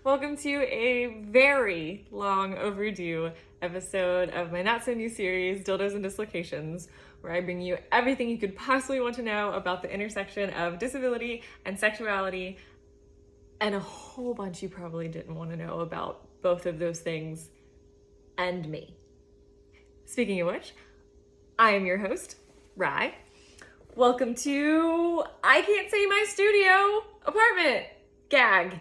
Welcome to a very long overdue episode of my not so new series, Dildos and Dislocations, where I bring you everything you could possibly want to know about the intersection of disability and sexuality, and a whole bunch you probably didn't want to know about both of those things and me. Speaking of which, I am your host, Rye. Welcome to I Can't Say My Studio apartment gag.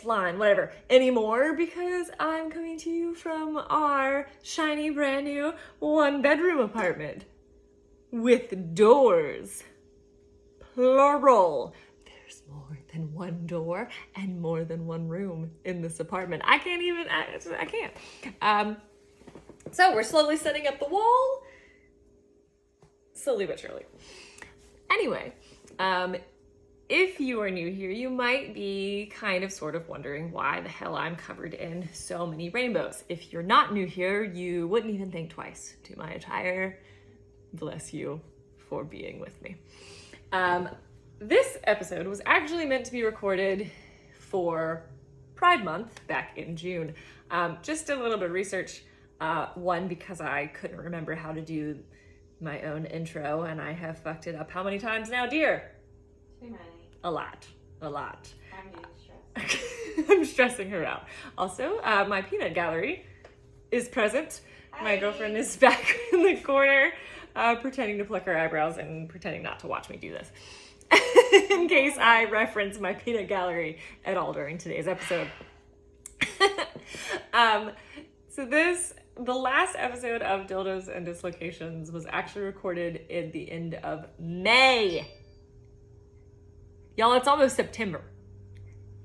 Line, whatever, anymore, because I'm coming to you from our shiny brand new 1-bedroom apartment with doors, plural. There's more than one door and more than one room in this apartment. I can't. So we're slowly setting up the wall, slowly but surely. Anyway, if you are new here, you might be sort of wondering why the hell I'm covered in so many rainbows. If you're not new here, you wouldn't even think twice to my attire. Bless you for being with me. This episode was actually meant to be recorded for Pride Month back in June. Just a little bit of research. One, because I couldn't remember how to do my own intro, and I have fucked it up how many times now, dear? Too many. A lot. I'm getting stressed. I'm stressing her out. Also, my peanut gallery is present. Hi. My girlfriend is back in the corner, pretending to pluck her eyebrows and pretending not to watch me do this. In case I reference my peanut gallery at all during today's episode. The last episode of Dildos and Dislocations was actually recorded at the end of May. Y'all, it's almost September.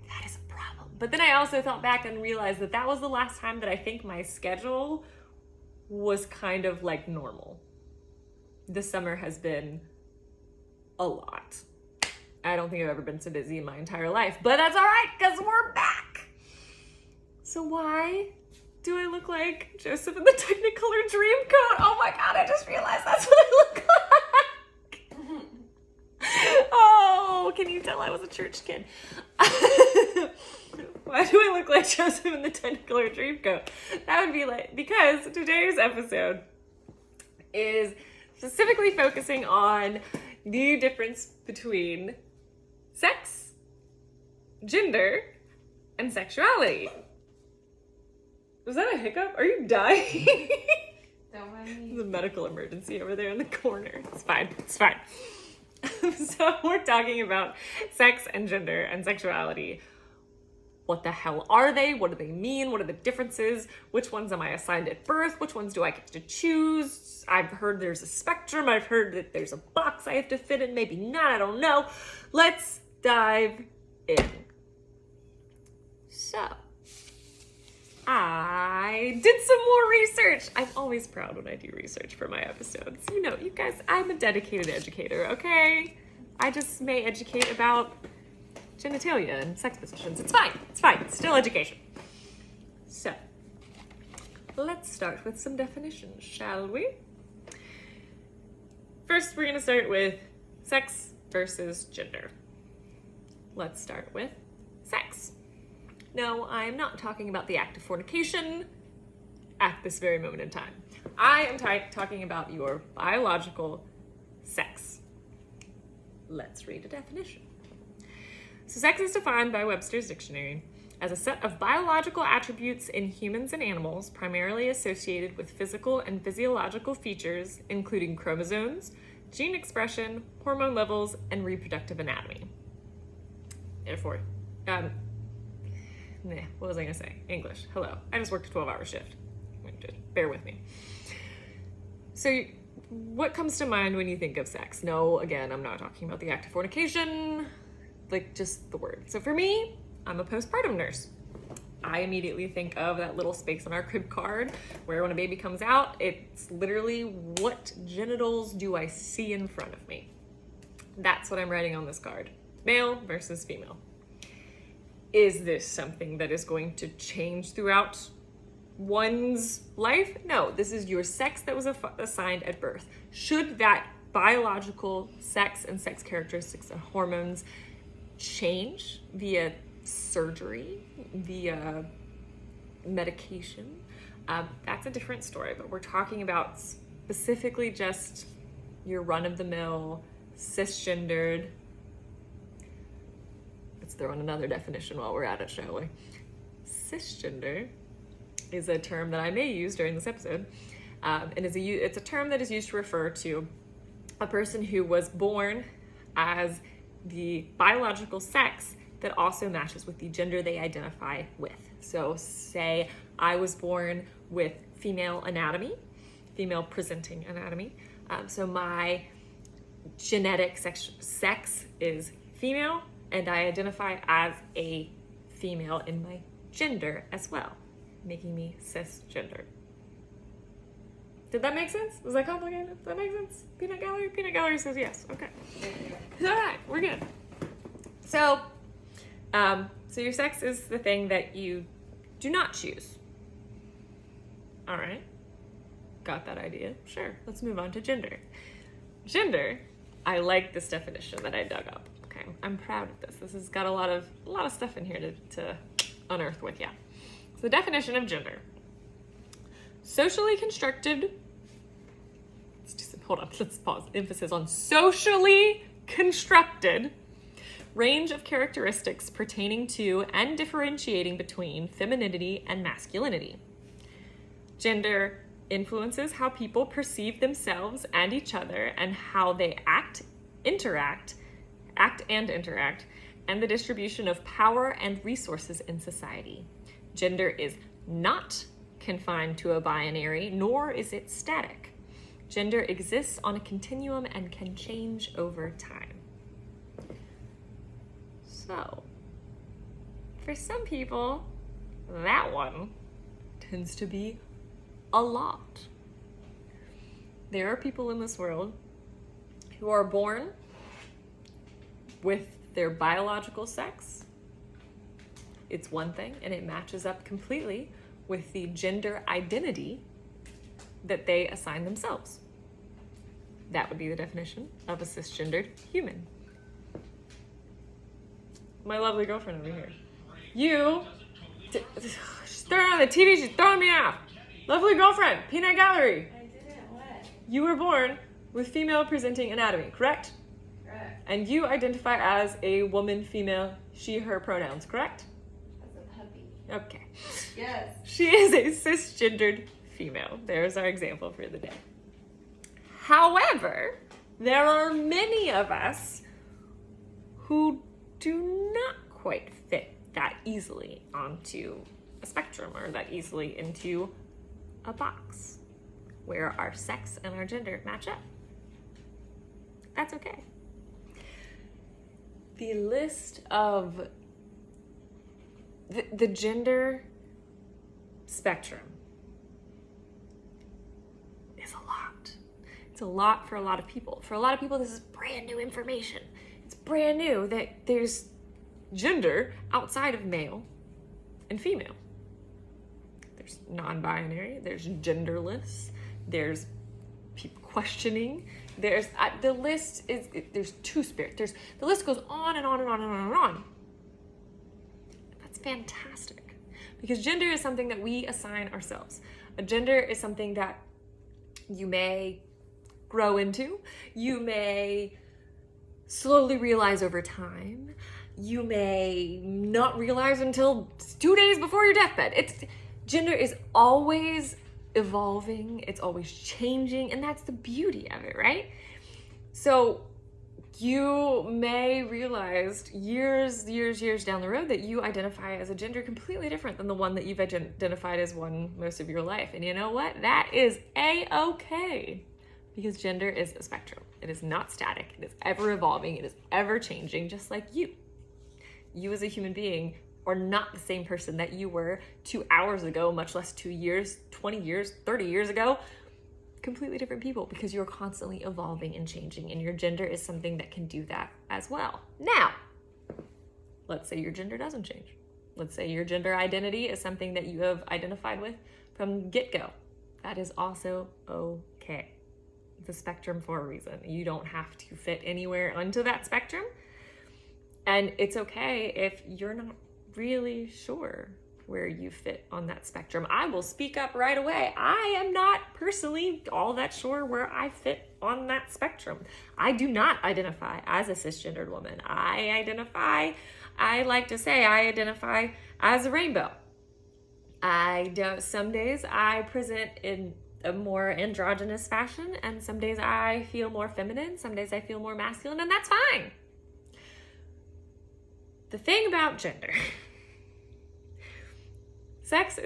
That is a problem. But then I also thought back and realized that was the last time that I think my schedule was kind of like normal. This summer has been a lot. I don't think I've ever been so busy in my entire life, but that's all right because we're back. So why do I look like Joseph in the Technicolor Dreamcoat? Oh my God, I just realized that's what I look like. Oh, can you tell I was a church kid? Why do I look like Joseph in the Technicolor Dreamcoat? That would be because today's episode is specifically focusing on the difference between sex, gender, and sexuality. Was that a hiccup? Are you dying? Don't mind me. There's a medical emergency over there in the corner. It's fine. So we're talking about sex and gender and sexuality. What the hell are they? What do they mean? What are the differences? Which ones am I assigned at birth? Which ones do I get to choose? I've heard there's a spectrum. I've heard that there's a box I have to fit in. Maybe not. I don't know. Let's dive in. So, I did some more research. I'm always proud when I do research for my episodes. You know, you guys, I'm a dedicated educator, okay? I just may educate about genitalia and sex positions. It's fine. It's still education. So, let's start with some definitions, shall we? First, we're going to start with sex versus gender. Let's start with sex. No, I'm not talking about the act of fornication at this very moment in time. I am talking about your biological sex. Let's read a definition. So sex is defined by Webster's Dictionary as a set of biological attributes in humans and animals primarily associated with physical and physiological features, including chromosomes, gene expression, hormone levels, and reproductive anatomy. Therefore, what was I going to say? English. Hello. I just worked a 12-hour shift. Just bear with me. So what comes to mind when you think of sex? No, again, I'm not talking about the act of fornication, just the word. So for me, I'm a postpartum nurse. I immediately think of that little space on our crib card where when a baby comes out, it's literally what genitals do I see in front of me? That's what I'm writing on this card. Male versus female. Is this something that is going to change throughout one's life? No, this is your sex that was assigned at birth. Should that biological sex and sex characteristics and hormones change via surgery, via medication, that's a different story. But we're talking about specifically just your run-of-the-mill, cisgendered. Let's throw in another definition while we're at it, shall we? Cisgender is a term that I may use during this episode. And it's a term that is used to refer to a person who was born as the biological sex that also matches with the gender they identify with. So say I was born with female anatomy, female presenting anatomy. So my genetic sex is female, and I identify as a female in my gender as well, making me cisgendered. Did that make sense? Was that complicated? Does that make sense? Peanut gallery? Peanut gallery says yes. Okay. All right, we're good. So your sex is the thing that you do not choose. All right. Got that idea? Sure. Let's move on to gender. Gender, I like this definition that I dug up. Okay. I'm proud of this. This has got a lot of stuff in here to unearth with you. So the definition of gender. Socially constructed. Let's pause. Emphasis on socially constructed range of characteristics pertaining to and differentiating between femininity and masculinity. Gender influences how people perceive themselves and each other and how they act and interact, and the distribution of power and resources in society. Gender is not confined to a binary, nor is it static. Gender exists on a continuum and can change over time. So, for some people, that one tends to be a lot. There are people in this world who are born with their biological sex. It's one thing, and it matches up completely with the gender identity that they assign themselves. That would be the definition of a cisgendered human. My lovely girlfriend over here. She's throwing on the TV, she's throwing me off. Lovely girlfriend, Peanut Gallery. I didn't what? You were born with female presenting anatomy, correct? Correct. And you identify as a woman, female, she, her pronouns, correct? As a puppy. Okay. Yes. She is a cisgendered female. There's our example for the day. However, there are many of us who do not quite fit that easily onto a spectrum or that easily into a box where our sex and our gender match up. That's okay. The list of the gender spectrum is a lot. It's a lot for a lot of people. For a lot of people, this is brand new information. It's brand new that there's gender outside of male and female. There's non-binary, there's genderless, there's people questioning, there's the list is there's two-spirit. The list goes on and on and on and on and on. That's fantastic, because gender is something that we assign ourselves. A gender is something that you may grow into, you may slowly realize over time, you may not realize until 2 days before your deathbed. Gender is always evolving, it's always changing, and that's the beauty of it, right? So you may realize years down the road that you identify as a gender completely different than the one that you've identified as one most of your life. And you know what? That is A-okay, because gender is a spectrum. It is not static. It is ever evolving. It is ever changing, just like you. You as a human being are not the same person that you were 2 hours ago, much less 2 years, 20 years, 30 years ago. Completely different people, because you're constantly evolving and changing, and your gender is something that can do that as well. Now, let's say your gender doesn't change. Let's say your gender identity is something that you have identified with from get-go. That is also okay. It's a spectrum for a reason. You don't have to fit anywhere onto that spectrum. And it's okay if you're not really sure where you fit on that spectrum. I will speak up right away. I am not personally all that sure where I fit on that spectrum. I do not identify as a cisgendered woman. I like to say I identify as a rainbow. Some days I present in a more androgynous fashion, and some days I feel more feminine, some days I feel more masculine, and that's fine. The thing about gender, sex,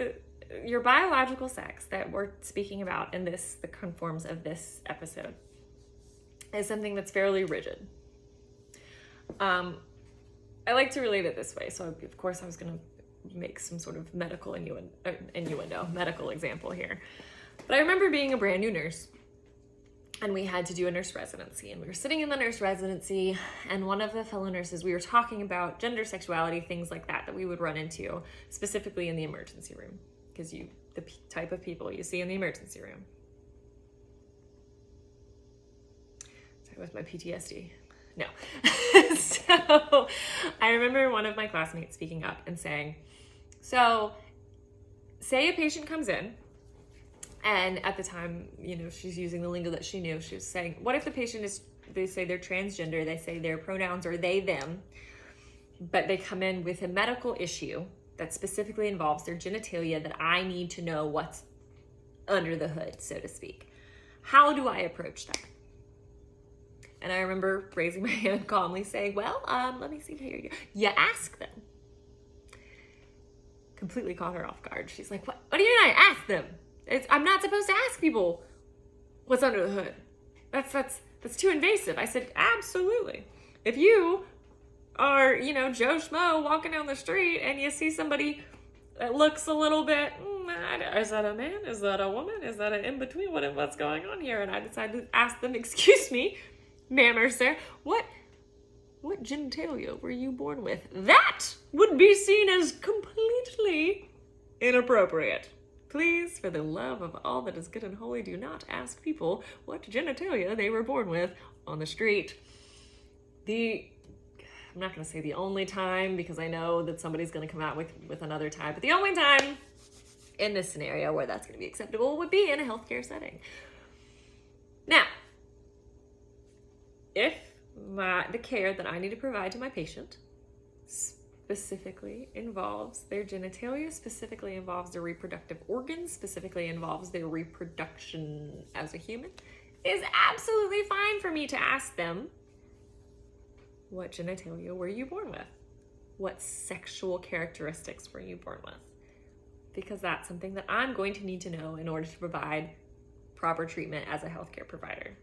your biological sex that we're speaking about in the conforms of this episode is something that's fairly rigid. I like to relate it this way. So of course I was going to make some sort of medical medical example here. But I remember being a brand new nurse, and we had to do a nurse residency, and we were sitting in the nurse residency, and one of the fellow nurses, we were talking about gender, sexuality, things like that we would run into, specifically in the emergency room, because the type of people you see in the emergency room. Sorry, with my PTSD. No. So I remember one of my classmates speaking up and saying, so say a patient comes in, and at the time, she's using the lingo that she knew. She was saying, what if the patient they say they're transgender, they say their pronouns are they, them, but they come in with a medical issue that specifically involves their genitalia that I need to know what's under the hood, so to speak. How do I approach that? And I remember raising my hand calmly saying, well, let me see here. You ask them. Completely caught her off guard. She's like, what do you mean I ask them? I'm not supposed to ask people what's under the hood. That's too invasive. I said, absolutely. If you are, Joe Schmo walking down the street and you see somebody that looks a little bit, is that a man? Is that a woman? Is that an in-between? What's going on here? And I decided to ask them, excuse me, ma'am or sir, what genitalia were you born with? That would be seen as completely inappropriate. Please, for the love of all that is good and holy, do not ask people what genitalia they were born with on the street. I'm not going to say the only time, because I know that somebody's going to come out with another time, but the only time in this scenario where that's going to be acceptable would be in a healthcare setting. Now, if the care that I need to provide to my patient specifically involves their genitalia, specifically involves their reproductive organs, specifically involves their reproduction as a human, is absolutely fine for me to ask them, what genitalia were you born with? What sexual characteristics were you born with? Because that's something that I'm going to need to know in order to provide proper treatment as a healthcare provider.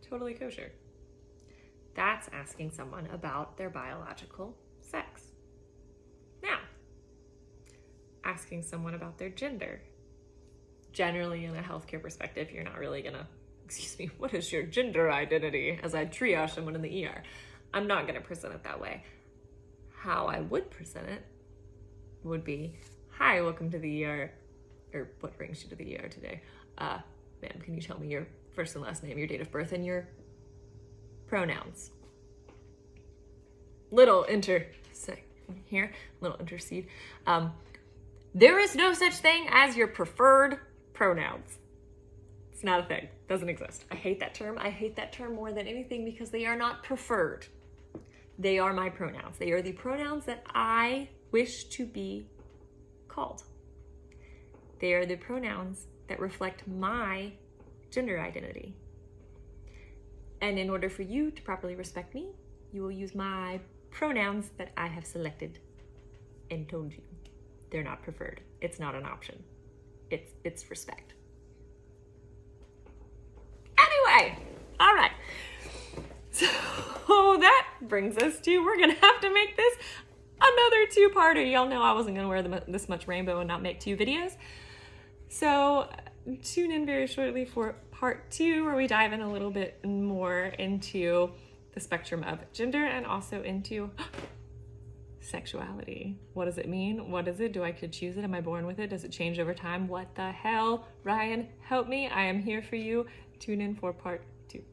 Totally kosher. That's asking someone about their biological sex. Now, asking someone about their gender. Generally, in a healthcare perspective, you're not really gonna, what is your gender identity? As I triage someone in the ER. I'm not gonna present it that way. How I would present it would be, hi, welcome to the ER, or what brings you to the ER today? Ma'am, can you tell me your first and last name, your date of birth, and your pronouns? Little intercede. There is no such thing as your preferred pronouns. It's not a thing. Doesn't exist. I hate that term. I hate that term more than anything because they are not preferred. They are my pronouns. They are the pronouns that I wish to be called. They are the pronouns that reflect my gender identity. And in order for you to properly respect me, you will use my pronouns that I have selected and told you. They're not preferred. It's not an option. It's respect. Anyway, all right. So that brings us to, we're going to have to make this another two-parter. Y'all know I wasn't going to wear this much rainbow and not make 2 videos. So tune in very shortly for part 2, where we dive in a little bit more into the spectrum of gender and also into sexuality. What does it mean? What is it? Do I could choose it? Am I born with it? Does it change over time? What the hell? Ryan, help me. I am here for you. Tune in for part 2.